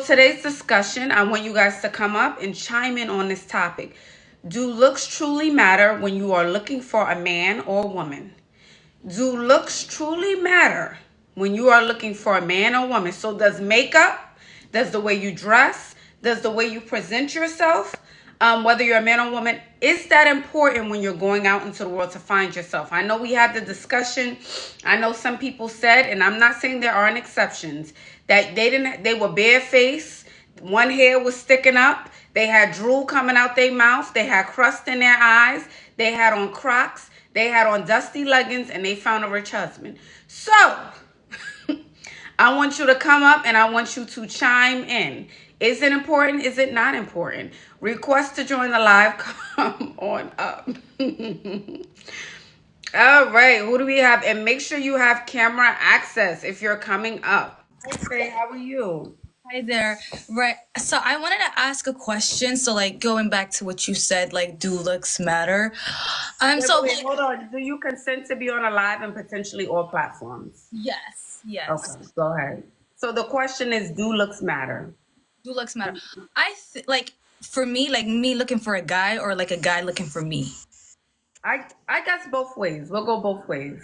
today's discussion, I want you guys to come up and chime in on this topic. Do looks truly matter when you are looking for a man or woman? Do looks truly matter when you are looking for a man or woman? So does makeup, does the way you dress, does the way you present yourself, whether you're a man or woman, is that important when you're going out into the world to find yourself? I know we had the discussion. I know some people said, and I'm not saying there aren't exceptions, that they were barefaced, one hair was sticking up, they had drool coming out their mouth, they had crust in their eyes, they had on Crocs, they had on dusty leggings, and they found a rich husband. So I want you to come up and I want you to chime in. Is it important? Is it not important? Request to join the live. Come on up. All right. Who do we have? And make sure you have camera access if you're coming up. Hey, how are you? Hi there. Right. So I wanted to ask a question. So like going back to what you said, like do looks matter? Wait, hold on. Do you consent to be on a live and potentially all platforms? Yes, Okay, yes. go ahead. So the question is, do looks matter? Do looks matter? Like for me, like me looking for a guy or like a guy looking for me. I guess both ways. We'll go both ways.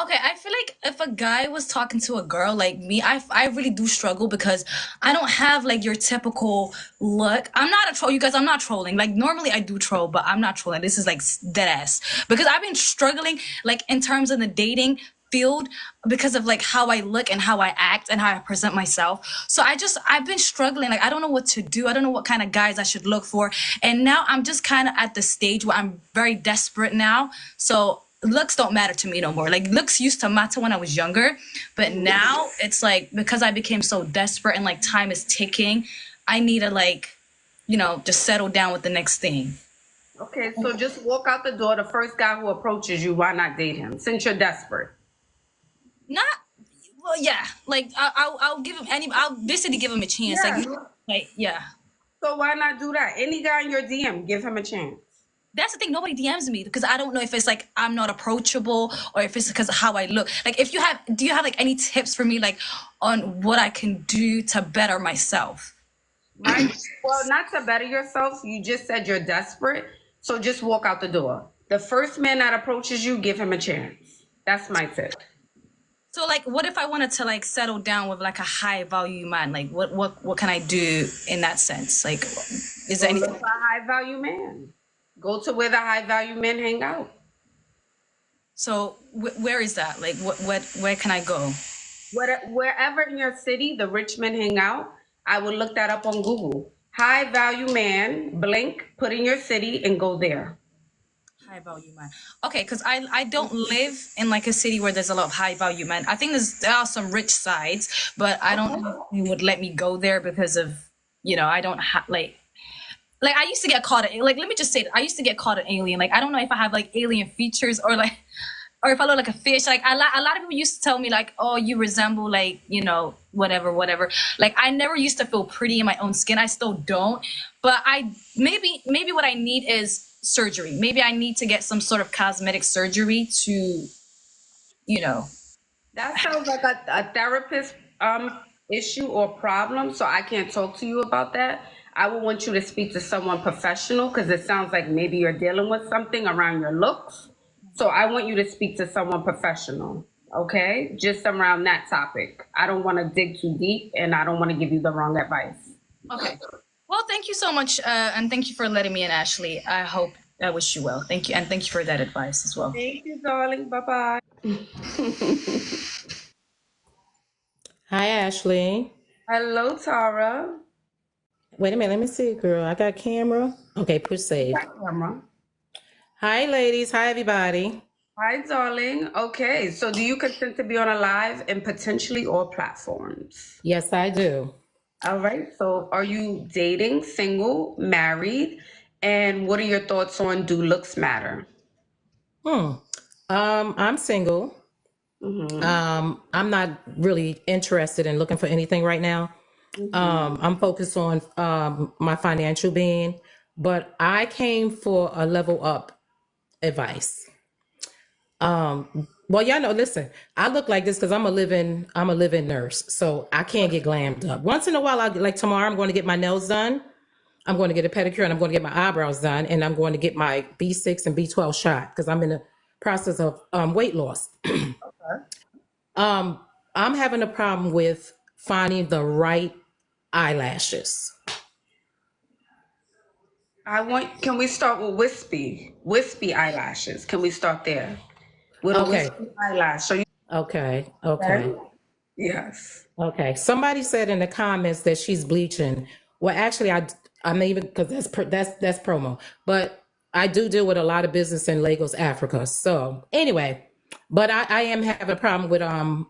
Okay, I feel like if a guy was talking to a girl like me, I really do struggle because I don't have like your typical look. I'm not a troll, you guys. I'm not trolling. Like normally I do troll, but I'm not trolling. This is like dead ass because I've been struggling like in terms of the dating field because of like how I look and how I act and how I present myself. So I've been struggling. Like I don't know what to do. I don't know what kind of guys I should look for. And now I'm just kind of at the stage where I'm very desperate now. So looks don't matter to me no more. Like looks used to matter when I was younger, but now it's like because I became so desperate and like time is ticking, I need to like, just settle down with the next thing. Okay, so just walk out the door. The first guy who approaches you, why not date him? Since you're desperate. Not well, yeah. Like I'll give him I'll basically give him a chance. Yeah. Like yeah. So why not do that? Any guy in your DM, give him a chance. That's the thing. Nobody DMs me because I don't know if it's like I'm not approachable or if it's because of how I look. Like, do you have like any tips for me, like on what I can do to better myself? Right? Well, not to better yourself. You just said you're desperate. So just walk out the door. The first man that approaches you, give him a chance. That's my tip. So, like, what if I wanted to like settle down with like a high value man? Like, what can I do in that sense? Like, is there Go anything? look for a high value man. Go to where the high value men hang out. So, where is that? Like, where can I go? Wherever in your city the rich men hang out, I would look that up on Google. High value man, blink, put in your city and go there. High value man. Okay, because I don't live in like a city where there's a lot of high value men. I think there are some rich sides, but I don't know if you would let me go there because of I don't have like I used to get caught like let me just say I used to get caught an alien. Like I don't know if I have like alien features or like or if I look like a fish. Like a lot of people used to tell me like, oh, you resemble like whatever. Like I never used to feel pretty in my own skin. I still don't. But maybe what I need is surgery. Maybe I need to get some sort of cosmetic surgery to you know That sounds like a therapist issue or problem, so I can't talk to you about that. I would want you to speak to someone professional because it sounds like maybe you're dealing with something around your looks. So I want you to speak to someone professional, okay? Just around that topic. I don't want to dig too deep and I don't want to give you the wrong advice. Okay. Well, thank you so much, and thank you for letting me in, Ashley. I wish you well. Thank you, and thank you for that advice as well. Thank you, darling. Bye bye. Hi, Ashley. Hello, Tara. Wait a minute, let me see, girl. I got camera. Okay, push save. Camera. Hi, ladies. Hi, everybody. Hi, darling. Okay, so do you consent to be on a live and potentially all platforms? Yes, I do. All right, so are you dating, single, married? And what are your thoughts on do looks matter? I'm single. I'm not really interested in looking for anything right now. I'm focused on my financial being, but I came for a level up advice. Well, y'all know, listen, I look like this because I'm a living nurse. So I can't get glammed up. Once in a while, like tomorrow, I'm going to get my nails done. I'm going to get a pedicure and I'm going to get my eyebrows done. And I'm going to get my B6 and B12 shot because I'm in the process of weight loss. um, I'm having a problem with finding the right eyelashes. Can we start with wispy eyelashes? Can we start there? With a Okay. wispy eyelash. So you Okay. okay? Okay. Yes. Okay. Somebody said in the comments that she's bleaching. Well, actually, I'm even because that's promo. But I do deal with a lot of business in Lagos, Africa. So anyway, but I am having a problem with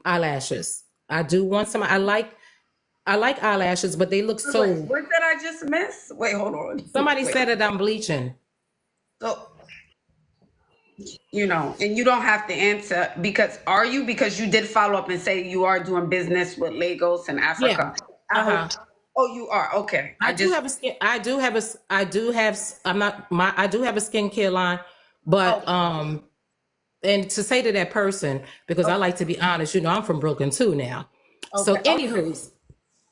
eyelashes. I do want some. I like eyelashes, but they look Wait, so. what did I just miss? Wait, hold on. Somebody Wait. said that I'm bleaching. So and you don't have to answer because are you? Because you did follow up and say you are doing business with Lagos and Yeah. Africa. I Uh-huh. hope. Oh, you are. Okay. I do have a skin. I do have. I'm not my. I do have a skincare line, but Okay. and to say to that person, because I like to be honest, I'm from Brooklyn too now. So, Okay. Okay. anywho,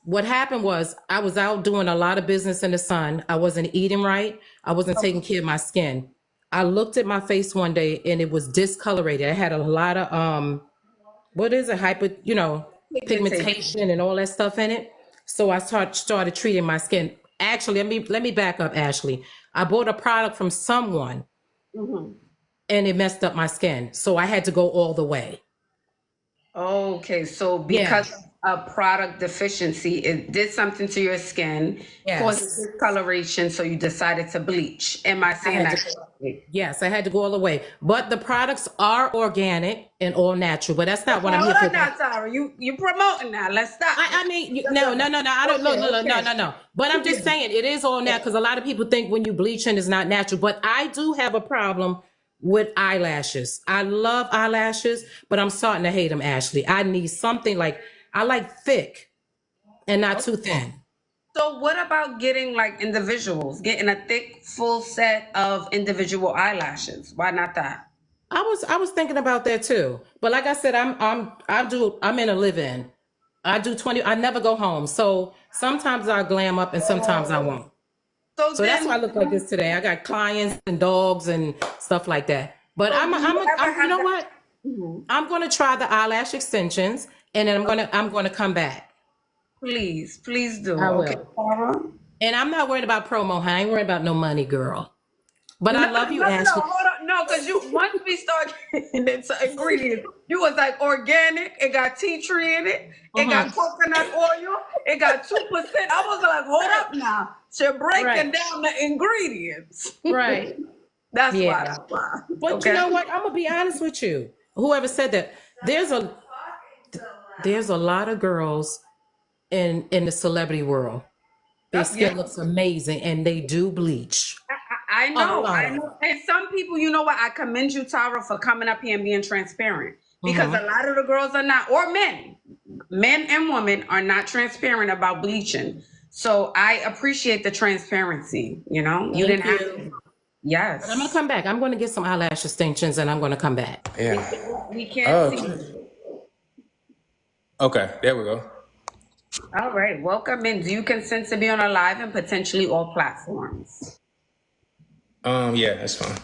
what happened was I was out doing a lot of business in the sun. I wasn't eating right. I wasn't taking care of my skin. I looked at my face one day and it was discolorated. I had a lot of what is it, Pigmentation. pigmentation and all that stuff in it. So I started treating my skin. Actually, let me back up, Ashley. I bought a product from someone Mhm. and it messed up my skin. So I had to go all the way. Okay, so Yeah. because of a product deficiency, it did something to your skin, caused Yes. discoloration, so you decided to bleach. Am I I saying had that to correctly? Yes, I had to go all the way. But the products are organic and all natural. But that's not what Okay, I'm hold here for. on now, Tara. You promoting now. Let's stop I, this. I mean, Da, no, da, no, da. no, no. I don't Okay, no, okay. no. But I'm just saying it is all natural because a lot of people think when you bleaching is not natural. But I do have a problem with eyelashes. I love eyelashes, but I'm starting to hate them, Ashley. I need something like I like thick and not too thin. So what about getting like individuals, getting a thick, full set of individual eyelashes? Why not that? I was thinking about that too. But like I said, I'm in a live-in. I do 20, I never go home. So sometimes I glam up and sometimes I won't. So So that's why I then, look like this today. I got clients and dogs and stuff like that. But so do you ever you have know that? what? Mhm. I'm gonna try the eyelash extensions and then I'm gonna come back. Please, please do. I Okay, will. Tara? And I'm not worried about promo. I ain't worried about no money, girl. But No, I no, love you, no, Ashley. hold on. No, because once we start getting into ingredients, you was like organic, it got tea tree in it, it got Mm-hmm. coconut oil, it got 2%. I was like, hold Right. up now. You're breaking Right. down the ingredients. Right. That's why, Yeah. that's why. But you Okay. know what? I'm gonna be honest with you. Whoever said that, there's a there's a lot of girls in the celebrity world. Their Yep, yeah. skin looks amazing and they do bleach. I A know, lot I of them. know. And some people, you know what? I commend you, Tara, for coming up here and being transparent. Because a Mm-hmm. lot of the girls are not, or men and women are not transparent about bleaching. So I appreciate the transparency. You Thank didn't have to. you. But I'm gonna Yes. come back. I'm gonna get some eyelash extensions and I'm gonna come back. We, Yeah. we can't see Okay. you. Okay. There we go. All right. Welcome in. Do you consent to be on a live and potentially all platforms? Yeah, that's fine.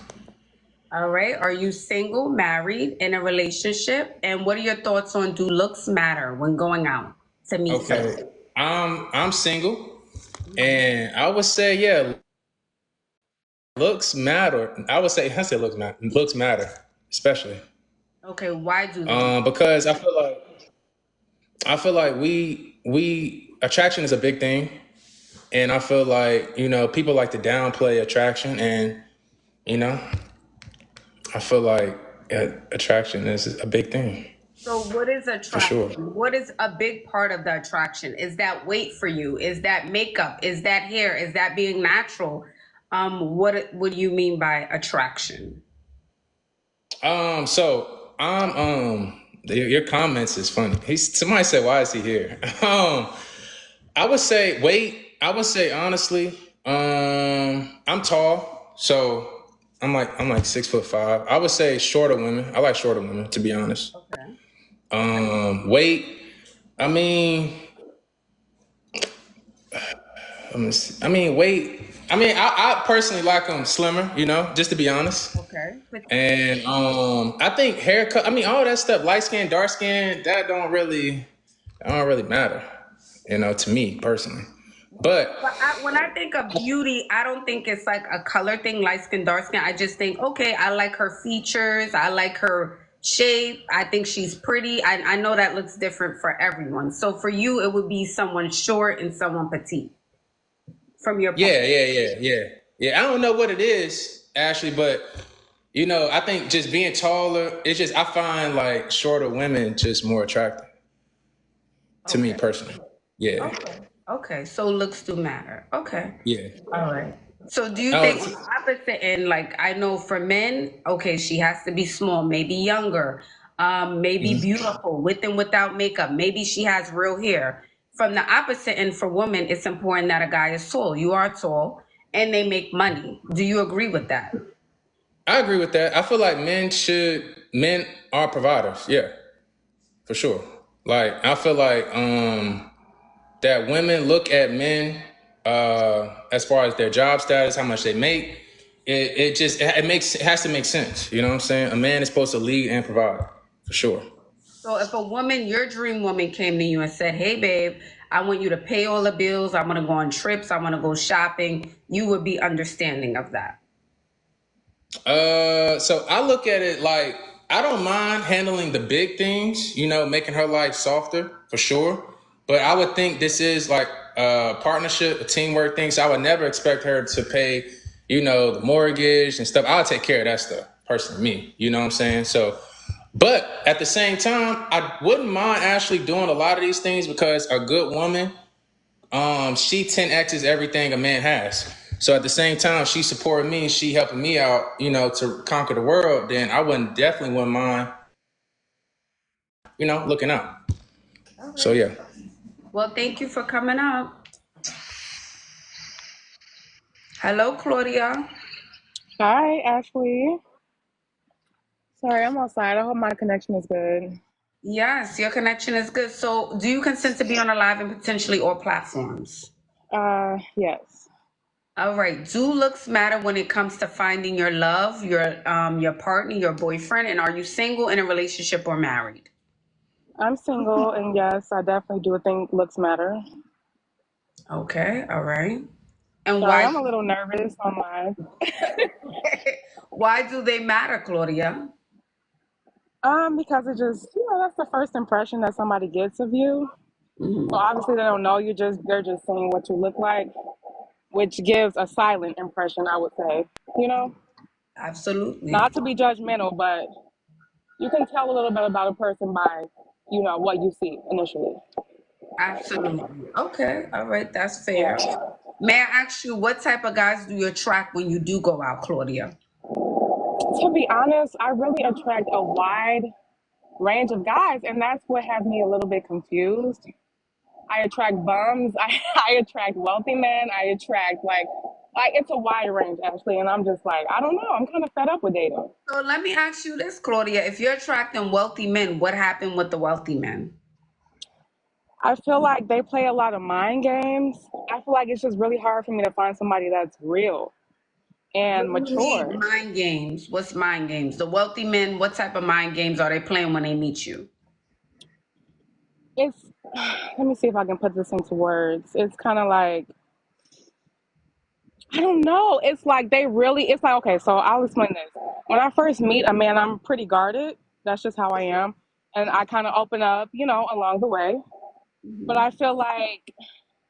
All right. Are you single, married, in a relationship? And what are your thoughts on do looks matter when going out to meet someone? Okay. I'm single, and I would say yeah, looks matter. I said looks matter, especially Okay. Why do they? because I feel like we attraction is a big thing, and I feel like people like to downplay attraction, and you know I feel like attraction is a big thing So, what is for sure. attraction? What is a big part of the attraction? Is that weight for you? Is that makeup? Is that hair? Is that being natural? What do you mean by attraction? So I'm your comments is funny. Somebody said, "Why is he here?" I would say wait. I would say honestly, I'm tall, so I'm like 6'5". I would say shorter women. I like shorter women, to be honest. Okay. Weight. I mean, let me see. I mean, weight. I mean, I personally like them slimmer. You know, just to be honest. Okay. And I think haircut. I mean, all that stuff. Light skin, dark skin. That don't really matter. You know, to me personally. But But when I think of beauty, I don't think it's like a color thing, light skin, dark skin. I just think, okay, I like her features. I like her shape. I think she's pretty. I know that looks different for everyone. So for you, it would be someone short and someone petite from your point. yeah. I don't know what it is, Ashley, but you know, I think just being taller, it's just I find like shorter women just more attractive to me Okay. personally. Yeah, Okay. Okay. So looks do matter. Okay. yeah. All right. So do you think on Oh, the opposite end, like I know for men, okay, she has to be small, maybe younger, maybe mhm. beautiful, with and without makeup, maybe she has real hair. From the opposite end, for women, it's important that a guy is tall. You are tall, and they make money. Do you agree with that? I agree with that. I feel like men are providers. Yeah, for sure. Like I feel like that women look at men as far as their job status, how much they make. It has to make sense. You know what I'm saying? A man is supposed to lead and provide for sure. So if a woman, your dream woman, came to you and said, "Hey, babe, I want you to pay all the bills. I want to go on trips. I want to go shopping," you would be understanding of that. So I look at it like I don't mind handling the big things, you know, making her life softer for sure. But I would think this is like a partnership, a teamwork thing. So I would never expect her to pay, you know, the mortgage and stuff. I'll take care of that stuff, personally, me. You know what I'm saying? So, but at the same time, I wouldn't mind actually doing a lot of these things because a good woman she 10x's everything a man has. So at the same time, she supporting me, she helping me out, you know, to conquer the world. Then I definitely wouldn't mind, you know, looking out. All So right. yeah. Well, thank you for coming up. Hello, Claudia. Hi, Ashley. Sorry, I'm outside. I hope my connection is good. Yes, your connection is good. So, do you consent to be on a live and potentially all platforms? Yes. All right. Do looks matter when it comes to finding your love, your partner, your boyfriend, and are you single, in a relationship, or married? I'm single, and yes, I definitely do think looks matter. Okay. All right. And Sorry, why? I'm a little nervous on live. Why do they matter, Claudia? Because it just, that's the first impression that somebody gets of you. So Mhm. obviously they don't know you, they're just saying what you look like, which gives a silent impression, I would say. You know, Absolutely. not to be judgmental, but you can tell a little bit about a person by, what you see initially. Absolutely. Okay. All right. That's fair. Yeah. May I ask you, what type of guys do you attract when you do go out, Claudia? To be honest, I really attract a wide range of guys, and that's what has me a little bit confused. I attract bums. I attract wealthy men. I attract like it's a wide range actually, and I'm just like I don't know. I'm kind of fed up with dating. So let me ask you this, Claudia. If you're attracting wealthy men, what happened with the wealthy men? I feel like they play a lot of mind games. I feel like it's just really hard for me to find somebody that's real What and do you mean mature. mind games? What's mind games? The wealthy men, what type of mind games are they playing when they meet you? It's let me see if I can put this into words. It's kind of like I don't know. It's like it's like, okay, so I'll explain this. When I first meet a man, I'm pretty guarded. That's just how I am. And I kind of open up, along the way. But I feel like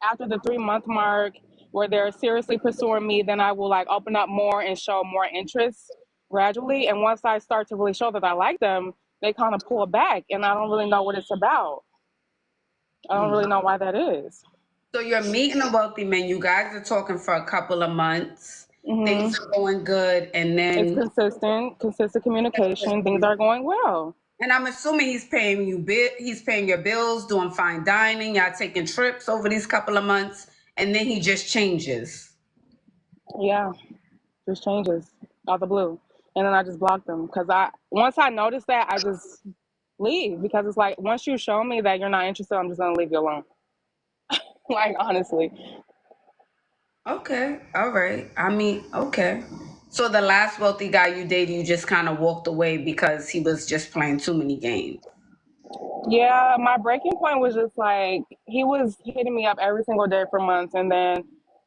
after the 3 month mark where they're seriously pursuing me, then I will like open up more and show more interest gradually. And once I start to really show that I like them, they kind of pull back. And I don't really know what it's about. I don't really know why that is. So you're meeting a wealthy man. You guys are talking for a couple of months. Things Hmm. are going good, and It's then consistent communication. Things are going well. and I'm assuming he's paying you he's paying your bills, doing fine dining, y'all taking trips over these couple of months, and then he just changes. Yeah, just changes. out the blue. And then I just blocked them because once I noticed that, I just leave because it's like once you show me that you're not interested, I'm just gonna leave you alone. Like honestly, Okay, all right. I mean, okay. So the last wealthy guy you dated, you just kind of walked away because he was just playing too many games. yeah. My breaking point was just like he was hitting me up every single day for months, and then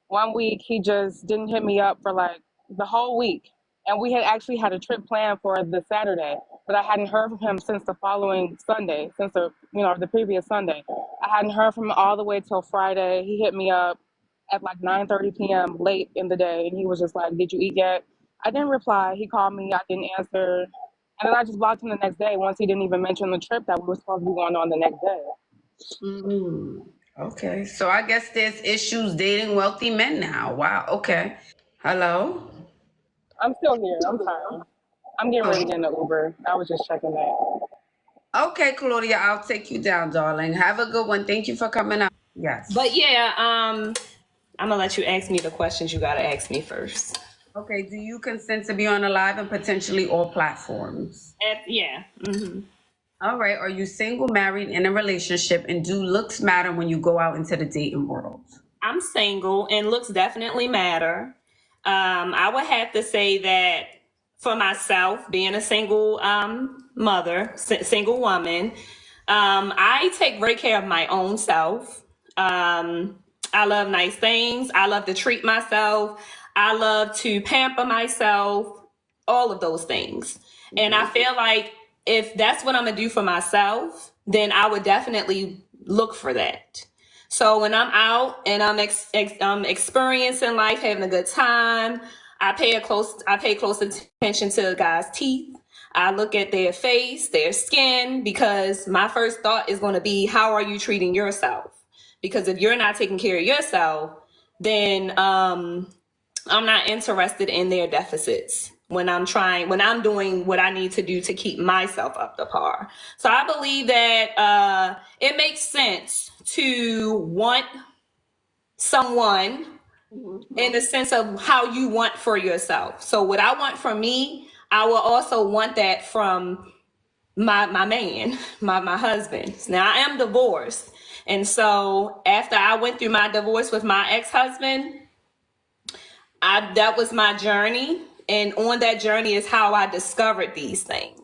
one week he just didn't hit me up for like the whole week. And we had actually had a trip planned for the Saturday, but I hadn't heard from him since the following Sunday, since the previous Sunday. I hadn't heard from him all the way till Friday. He hit me up at like 9:30 p.m. late in the day, and he was just like, "Did you eat yet?" I didn't reply. He called me. I didn't answer, and then I just blocked him the next day. Once he didn't even mention the trip that we were supposed to be going on the next day. Mm, okay, so I guess there's issues dating wealthy men now. Wow. Okay. Hello. I'm still here. I'm sorry. I'm getting ready to Oh, get in the Uber. I was just checking that. okay, Claudia, I'll take you down, darling. Have a good one. Thank you for coming out. But Yes. yeah, I'm gonna let you ask me the questions you gotta ask me first. Okay. Do you consent to be on a live and potentially all platforms? Yeah. All right. Are you single, married, in a relationship, and do looks matter when you go out into the dating world? I'm single and looks definitely matter. I would have to say that for myself, being a single mother, single woman, I take great care of my own self. I love nice things. I love to treat myself. I love to pamper myself, all of those things. And I feel like if that's what I'm going to do for myself, then I would definitely look for that. So when I'm out and I'm experiencing life, having a good time, I pay close attention to a guy's teeth. I look at their face, their skin, because my first thought is going to be, how are you treating yourself? Because if you're not taking care of yourself, then I'm not interested in their deficits when I'm doing what I need to do to keep myself up to par. So I believe that it makes sense to want someone in the sense of how you want for yourself. So what I want from me, I will also want that from my man, my husband. Now I am divorced. And so after I went through my divorce with my ex-husband, that was my journey. And on that journey is how I discovered these things.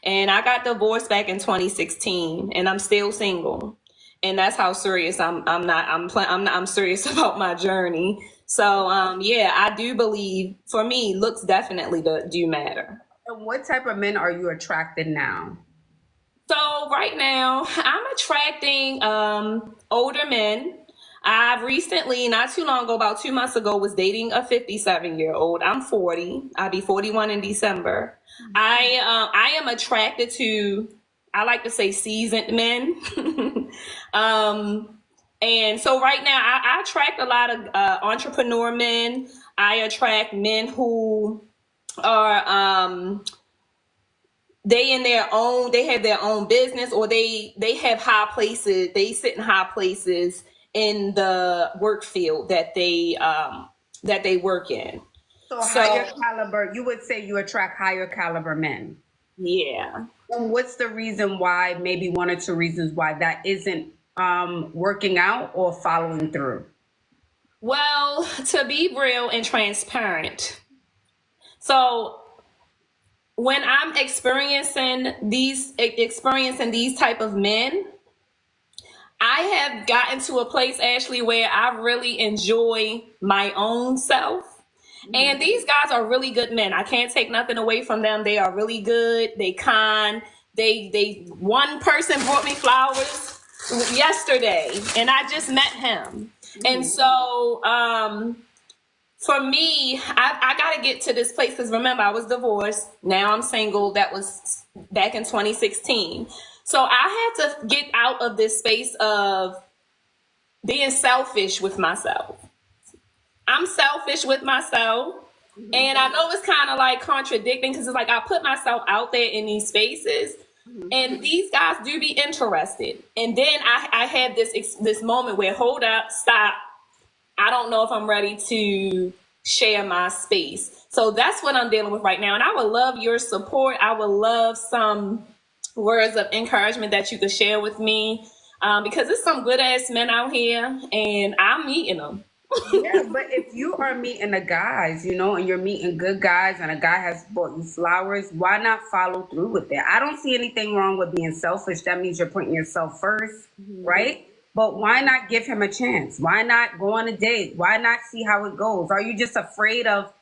And I got divorced back in 2016 and I'm still single. And that's how serious I'm serious about my journey. So yeah, I do believe for me looks definitely do matter. And what type of men are you attracted now? So right now, I'm attracting older men. I've recently, not too long ago, about 2 months ago, was dating a 57-year-old. I'm 40. I'll be 41 in December. I am attracted to, I like to say, seasoned men. And so right now, I attract a lot of entrepreneur men. I attract men who are they have their own business, or they have high places, they sit in high places in the work field that they work in. So higher So caliber, you would say you attract higher caliber men. yeah. And what's the reason why, maybe one or two reasons why that isn't working out or following through? Well, to be real and transparent, so when I'm experiencing these type of men, I have gotten to a place, Ashley, where I really enjoy my own self. And these guys are really good men. I can't take nothing away from them. They are really good. They kind. They one person brought me flowers yesterday, and I just met him. And so for me, I got to get to this place because remember, I was divorced. Now I'm single. That was back in 2016. So I had to get out of this space of being selfish with myself. I'm selfish with myself. And I know it's kind of like contradicting because it's like I put myself out there in these spaces and these guys do be interested. And then I had this moment where, hold up, stop. I don't know if I'm ready to share my space. So that's what I'm dealing with right now. And I would love your support. I would love some words of encouragement that you could share with me, because there's some good ass men out here and I'm meeting them. Yeah, but if you are meeting the guys, and you're meeting good guys and a guy has bought you flowers, why not follow through with it? I don't see anything wrong with being selfish. That means you're putting yourself first, right? But why not give him a chance? Why not go on a date? Why not see how it goes? Are you just afraid of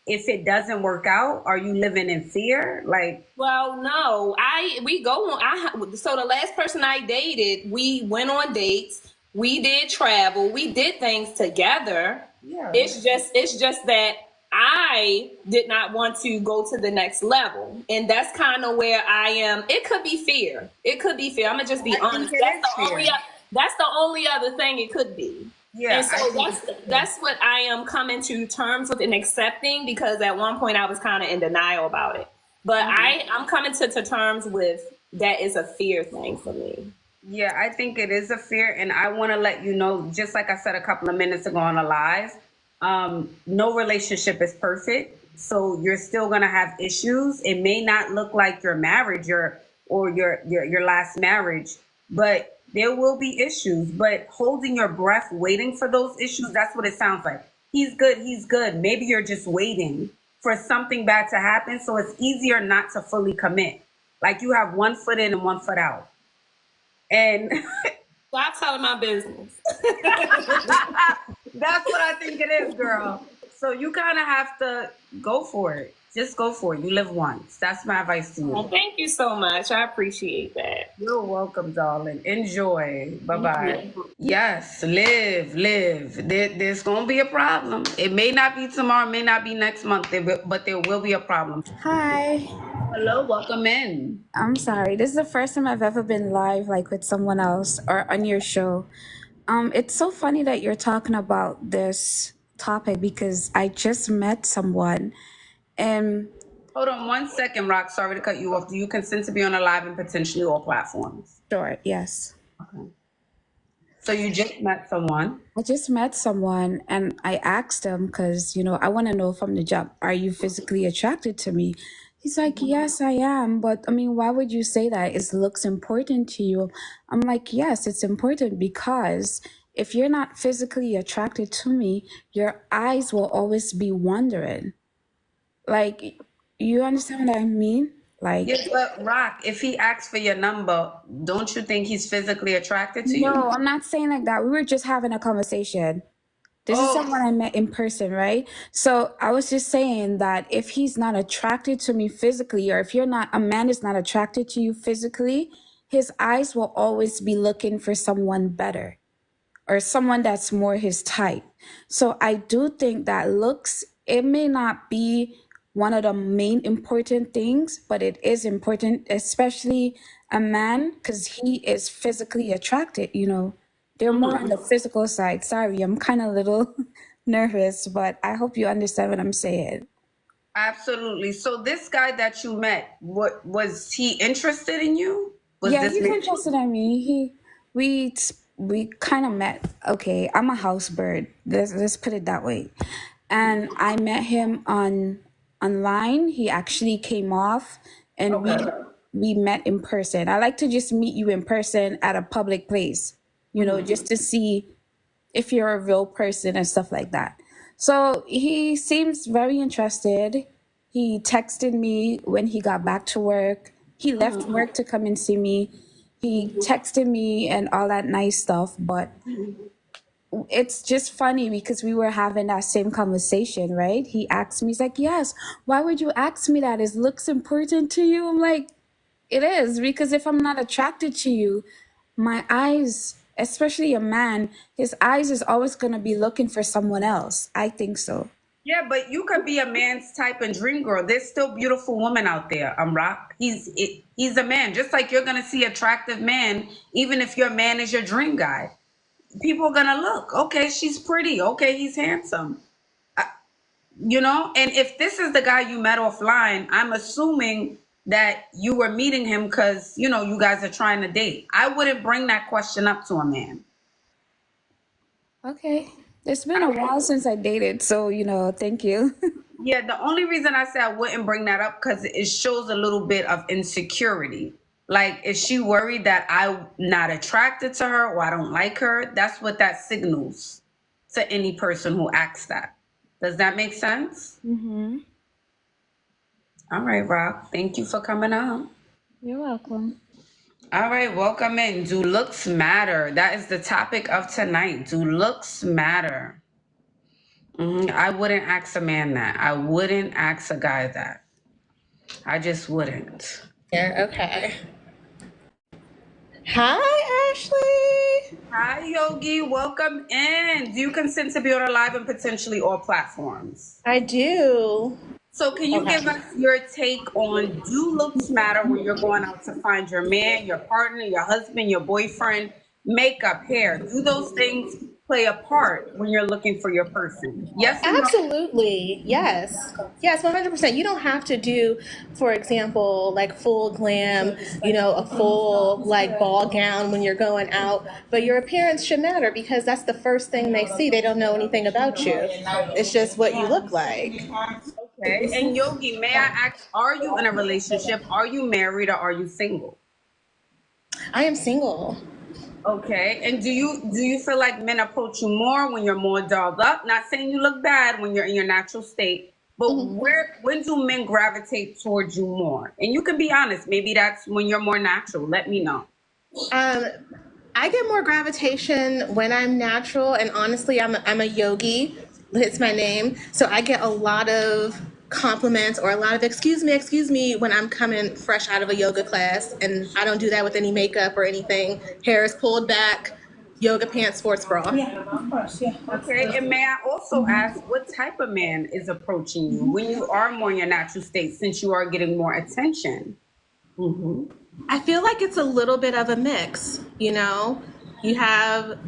if it doesn't work out? Are you living in fear? Like, Well, no, we go on. So the last person I dated, we went on dates, we did travel, we did things together. yeah. It's just that I did not want to go to the next level, and that's kind of where I am. It could be fear. It could be fear. I'm gonna just be I think honest. it is fear. That's the only other thing it could be. Yeah, And so I think that's what I am coming to terms with and accepting, because at one point I was kind of in denial about it. But I'm coming to terms with that is a fear thing for me. Yeah, I think it is a fear, and I want to let you know, just like I said a couple of minutes ago on the live, no relationship is perfect, so you're still gonna have issues. It may not look like your marriage or your last marriage, but there will be issues. But holding your breath, waiting for those issues—that's what it sounds like. He's good. He's good. Maybe you're just waiting for something bad to happen, so it's easier not to fully commit. Like you have one foot in and one foot out. And Stop telling my business. that's what I think it is, girl. So you kind of have to go for it. Just go for it. You live once. That's my advice to Well, you. thank you so much. I appreciate that. You're welcome, darling. Enjoy. Bye bye. Yes, live. There's going to be a problem. It may not be tomorrow, may not be next month, but there will be a problem. Hi. Hello, welcome in. I'm sorry. This is the first time I've ever been live like with someone else or on your show. It's so funny that you're talking about this topic because I just met someone and Hold on 1 second, Rock. Sorry to cut you off. Do you consent to be on a live and potentially all platforms? sure, yes. Okay. So you just met someone. I just met someone and I asked him because, I want to know from the jump, are you physically attracted to me? He's like, yes, I am. But I mean, why would you say that? Is looks important to you? I'm like, yes, it's important because if you're not physically attracted to me, your eyes will always be wandering. Like, you understand what I mean? Like, Yes, but Rock, if he asks for your number, don't you think he's physically attracted to you? no, I'm not saying like that. We were just having a conversation. This is Oh, someone I met in person, right? So I was just saying that if he's not attracted to me physically, or if a man is not attracted to you physically, his eyes will always be looking for someone better or someone that's more his type. So I do think that looks, it may not be one of the main important things, but it is important, especially a man, because he is physically attracted. They're more on the physical side. Sorry, I'm kind of a little nervous, but I hope you understand what I'm saying. absolutely. So this guy that you met, what was he interested in you? Was Yeah, this he's interested in me. We kind of met. Okay, I'm a house bird. Let's put it that way. And I met him online. He actually came off, and okay? we met in person. I like to just meet you in person at a public place. Just to see if you're a real person and stuff like that. So he seems very interested. He texted me when he got back to work. He left work to come and see me. He texted me and all that nice stuff. But it's just funny because we were having that same conversation, right? He asked me, he's like, yes, why would you ask me that? Is looks important to you? I'm like, it is, because if I'm not attracted to you, my eyes, especially a man, his eyes is always going to be looking for someone else. I think so. Yeah, but you could be a man's type and dream girl. There's still beautiful women out there. Rock. He's a man, just like you're gonna see attractive men, even if your man is your dream guy. People are gonna look. Okay, she's pretty. Okay, he's handsome. And if this is the guy you met offline, I'm assuming that you were meeting him because you guys are trying to date. I wouldn't bring that question up to a man. Okay. It's been a while since I dated, so thank you. Yeah, the only reason I said I wouldn't bring that up because it shows a little bit of insecurity. Like, is she worried that I'm not attracted to her or I don't like her? That's what that signals to any person who asks that. Does that make sense? Mm-hmm. All right, Rock. Thank you for coming out. You're welcome. All right, welcome in. Do looks matter? That is the topic of tonight. Do looks matter? I wouldn't ask a man that. I wouldn't ask a guy that. I just wouldn't. Yeah, okay. Hi, Ashley. Hi, Yogi. Welcome in. Do you consent to be on a live and potentially all platforms? I do. So can you give us your take on do looks matter when you're going out to find your man, your partner, your husband, your boyfriend, makeup, hair? Do those things play a part when you're looking for your person? Yes or no? Absolutely. Yes. Yes, 100%. You don't have to do, for example, like full glam, a full like ball gown when you're going out, but your appearance should matter because that's the first thing they see. They don't know anything about you. It's just what you look like. Okay. And Yogi, may I ask, are you in a relationship? Are you married or are you single? I am single. Okay. And do you feel like men approach you more when you're more dolled up? Not saying you look bad when you're in your natural state, but when do men gravitate towards you more? And you can be honest, maybe that's when you're more natural. Let me know. I get more gravitation when I'm natural, and honestly, I'm a yogi. It's my name, so I get a lot of compliments or a lot of excuse me when I'm coming fresh out of a yoga class, and I don't do that with any makeup or anything. Hair is pulled back, yoga pants, sports bra. Yeah, of course. Yeah. Okay. And may I also ask what type of man is approaching you when you are more in your natural state, since you are getting more attention? I feel like it's a little bit of a mix. You have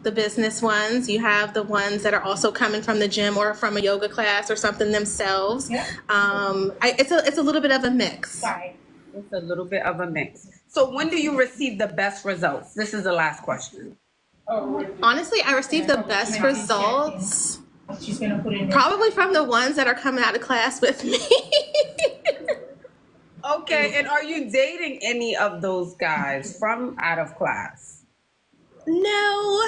the business ones, you have the ones that are also coming from the gym or from a yoga class or something themselves. Yeah. It's a little bit of a mix. Sorry. It's a little bit of a mix. So when do you receive the best results? This is the last question. Honestly, I receive the best results probably from the ones that are coming out of class with me. Okay, and are you dating any of those guys from out of class? No.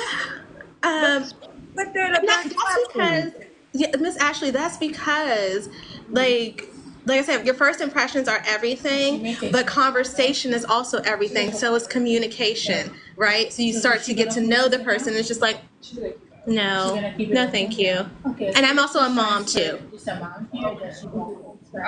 But they're the best. That's because, Miss Ashley, that's because, like I said, your first impressions are everything, but conversation is also everything. So is communication, right? So you start to get to know the person. It's just like, no, thank you. And I'm also a mom too.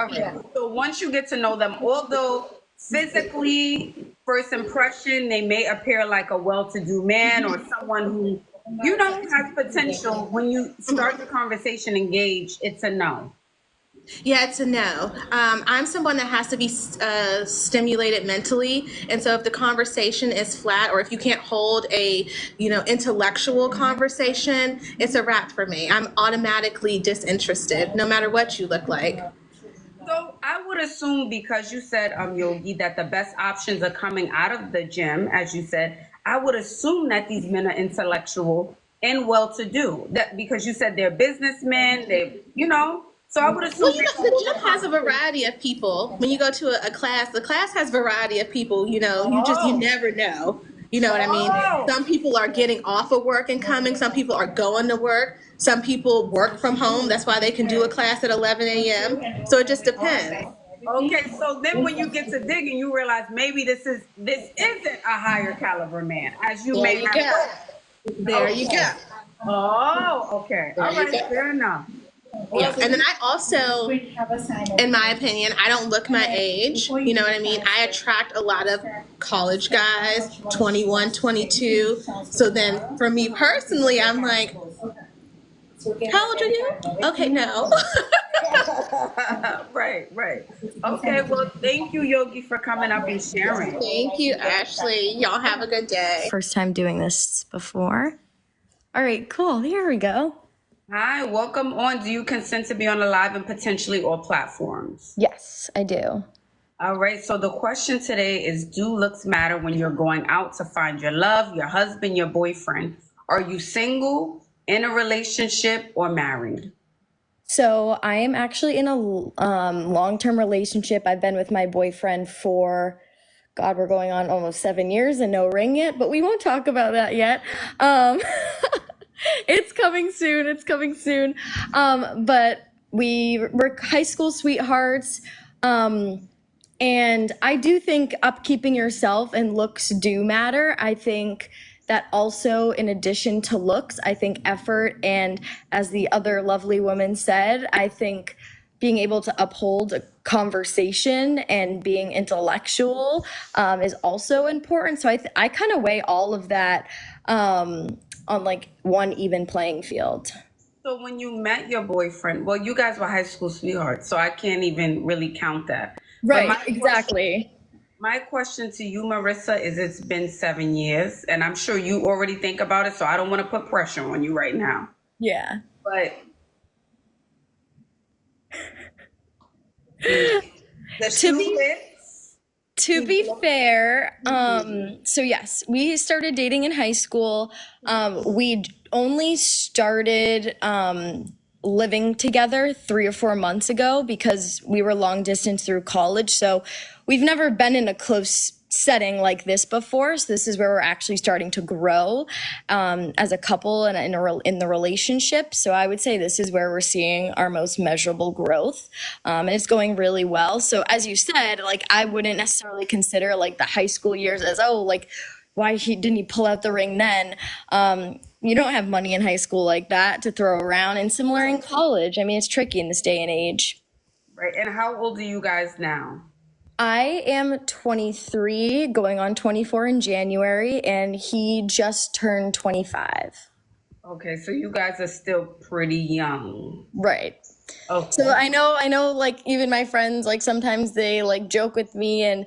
Okay. So once you get to know them, although physically, first impression, they may appear like a well-to-do man or someone who, has potential. When you start the conversation, engage, it's a no. Yeah, it's a no. I'm someone that has to be stimulated mentally, and so if the conversation is flat, or if you can't hold a intellectual conversation, it's a wrap for me. I'm automatically disinterested, no matter what you look like. So I would assume, because you said, Yogi, that the best options are coming out of the gym, as you said, I would assume that these men are intellectual and well-to-do. That because you said they're businessmen, So I would assume. Well, the gym has a variety of people. When you go to a class, the class has variety of people. You never know. You know what I mean? Some people are getting off of work and coming. Some people are going to work. Some people work from home. That's why they can do a class at 11 a.m. So it just depends. Okay, so then when you get to digging, you realize maybe this isn't a higher caliber man, as you may have. There you go. Oh, okay. All right, fair enough. Yeah. And then I also, in my opinion, I don't look my age. You know what I mean? I attract a lot of college guys, 21, 22. So then for me personally, I'm like, how old are you? Okay, no. Right. Okay, well, thank you, Yogi, for coming up and sharing. Thank you, Ashley. Y'all have a good day. First time doing this before. All right, cool. Here we go. Hi, welcome on. Do you consent to be on the live and potentially all platforms? Yes, I do. All right, so the question today is, do looks matter when you're going out to find your love, your husband, your boyfriend? Are you single? In a relationship or married? So I am actually in a long-term relationship. I've been with my boyfriend for, God, we're going on almost 7 years and no ring yet, but we won't talk about that yet. It's coming soon. It's coming soon. But we're high school sweethearts. And I do think upkeeping yourself and looks do matter. I think that also, in addition to looks, I think effort, and as the other lovely woman said, I think being able to uphold a conversation and being intellectual is also important. So I kind of weigh all of that on like one even playing field. So when you met your boyfriend, well, you guys were high school sweethearts, so I can't even really count that. But Right, exactly. my question to you, Marissa, is it's been 7 years, and I'm sure you already think about it, so I don't want to put pressure on you right now. Yeah. But the shoe fits. To be fair, so yes, we started dating in high school. We only started living together 3 or 4 months ago because we were long distance through college. So we've never been in a close setting like this before. So this is where we're actually starting to grow as a couple and in the relationship. So I would say this is where we're seeing our most measurable growth, and it's going really well. So as you said, like I wouldn't necessarily consider like the high school years as, oh, like why didn't he pull out the ring then? You don't have money in high school like that to throw around, and similar in college. I mean, it's tricky in this day and age. Right. And how old are you guys now? I am 23, going on 24 in January, and he just turned 25. Okay, so you guys are still pretty young. Right. Okay. So I know, like even my friends, like sometimes they like joke with me and,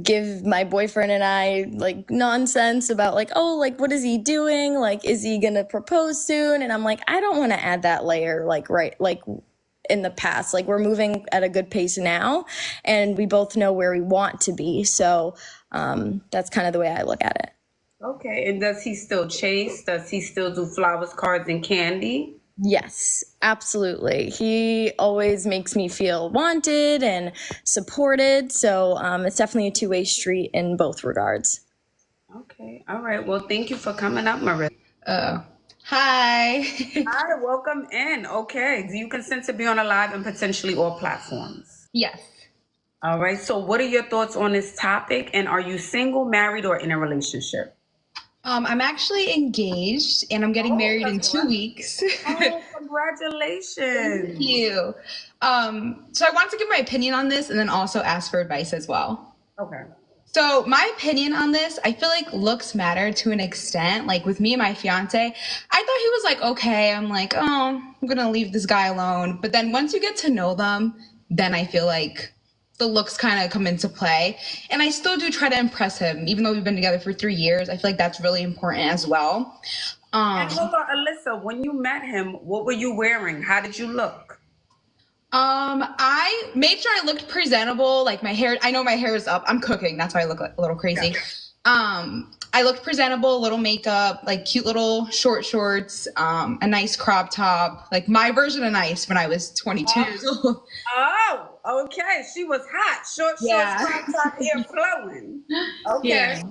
give my boyfriend and I like nonsense about like, oh, like what is he doing? Like, is he gonna propose soon? And I'm like, I don't want to add that layer, like in the past. Like we're moving at a good pace now, and we both know where we want to be. So that's kind of the way I look at it. Okay, and does he still chase? Does he still do flowers, cards, and candy? Yes, absolutely. He always makes me feel wanted and supported. So it's definitely a two-way street in both regards. Okay, all right. Well, thank you for coming up, Marissa. Hi. Hi, welcome in. Okay, do you consent to be on a live and potentially all platforms? Yes. All right, so what are your thoughts on this topic? And are you single, married, or in a relationship? I'm actually engaged and I'm getting married in 2 weeks. Oh, congratulations. Thank you. So I wanted to give my opinion on this and then also ask for advice as well. Okay. So my opinion on this, I feel like looks matter to an extent. Like with me and my fiance, I thought he was like, okay, I'm like, oh, I'm going to leave this guy alone. But then once you get to know them, then I feel like the looks kind of come into play. And I still do try to impress him, even though we've been together for 3 years. I feel like that's really important as well. And hold on, Alyssa, when you met him, what were you wearing? How did you look? I made sure I looked presentable. Like my hair, I know my hair is up. I'm cooking. That's why I look a little crazy. Gotcha. I looked presentable, a little makeup, like cute little short shorts, a nice crop top, like my version of nice when I was 22 years old. Oh, okay. She was hot. Short, crop top, hair flowing. Okay. Yeah.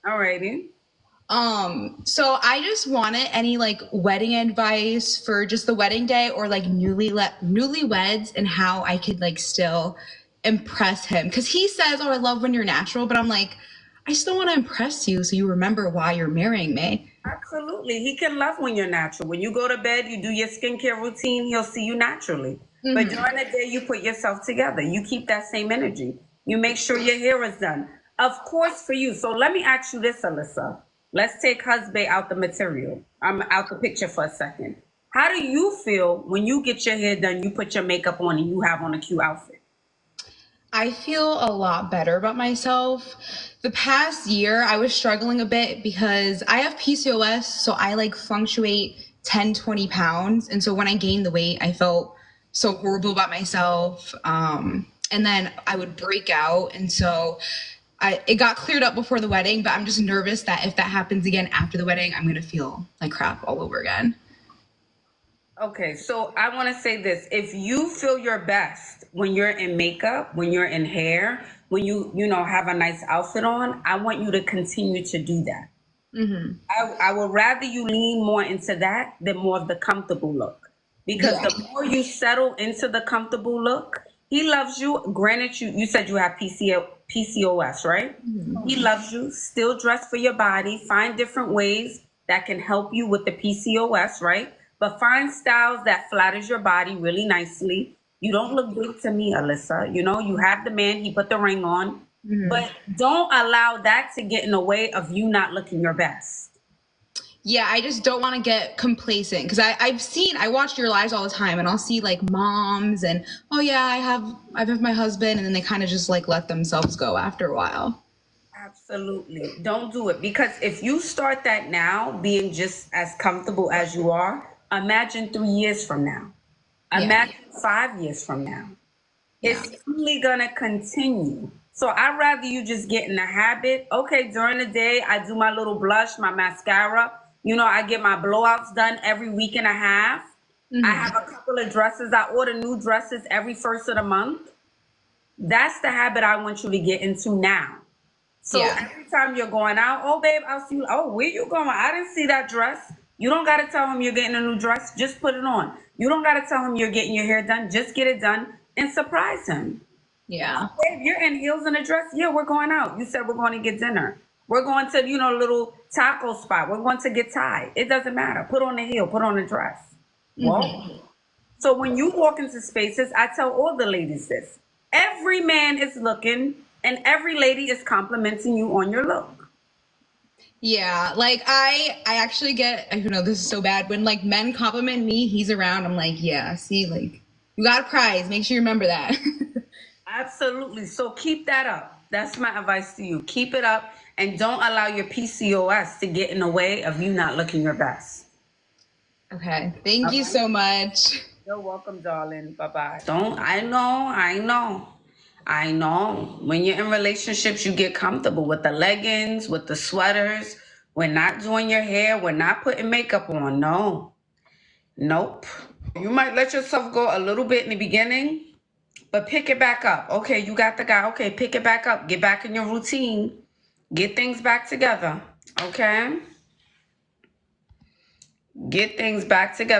All righty. So I just wanted any like wedding advice for just the wedding day or like newlyweds and how I could like still impress him. Cause he says, oh, I love when you're natural, but I'm like, I still want to impress you so you remember why you're marrying me. Absolutely. He can love when you're natural. When you go to bed, you do your skincare routine, he'll see you naturally. Mm-hmm. But during the day, you put yourself together. You keep that same energy. You make sure your hair is done. Of course, for you. So let me ask you this, Alyssa. Let's take husband out the material. I'm out the picture for a second. How do you feel when you get your hair done, you put your makeup on, and you have on a cute outfit? I feel a lot better about myself. The past year, I was struggling a bit because I have PCOS, so I like fluctuate 10, 20 pounds. And so when I gained the weight, I felt so horrible about myself. And then I would break out. And so it got cleared up before the wedding, but I'm just nervous that if that happens again after the wedding, I'm gonna feel like crap all over again. Okay, so I want to say this. If you feel your best when you're in makeup, when you're in hair, when you know, have a nice outfit on, I want you to continue to do that. I would rather you lean more into that than more of the comfortable look. Because Yeah. the more you settle into the comfortable look, he loves you. Granted, you said you have PCOS, right? He loves you. Still dress for your body. Find different ways that can help you with the PCOS, right? But find styles that flatters your body really nicely. You don't look big to me, Alyssa. You know, you have the man, he put the ring on. But don't allow that to get in the way of you not looking your best. Yeah, I just don't want to get complacent because I watch your lives all the time, and I'll see like moms and, oh yeah, I have my husband, and then they kind of just like let themselves go after a while. Absolutely. Don't do it, because if you start that now, being just as comfortable as you are, imagine 3 years from now. Imagine 5 years from now. It's only gonna continue. So I'd rather you just get in the habit. Okay, during the day, I do my little blush, my mascara. You know, I get my blowouts done every week and a half. I have a couple of dresses. I order new dresses every first of the month. That's the habit I want you to get into now. So every time you're going out, oh babe, I'll see you. Oh, where you going? I didn't see that dress. You don't got to tell him you're getting a new dress. Just put it on. You don't got to tell him you're getting your hair done. Just get it done and surprise him. Yeah. Babe, you're in heels and a dress. Yeah, we're going out. You said we're going to get dinner. We're going to, you know, a little taco spot. We're going to get Thai. It doesn't matter. Put on the heel. Put on the dress. Whoa. So when you walk into spaces, I tell all the ladies this. Every man is looking and every lady is complimenting you on your look. Yeah, like I actually get, I know this is so bad, when like men compliment me, he's around, I'm like, yeah, see, like you got a prize. Make sure you remember that. Absolutely. So keep that up. That's my advice to you. Keep it up and don't allow your PCOS to get in the way of you not looking your best. Okay. Thank you so much. You're welcome, darling. Bye-bye. I know. When you're in relationships, you get comfortable with the leggings, with the sweaters. We're not doing your hair. We're not putting makeup on. No. Nope. You might let yourself go a little bit in the beginning, but pick it back up. Okay, you got the guy. Okay, pick it back up. Get back in your routine. Get things back together. Okay? Get things back together.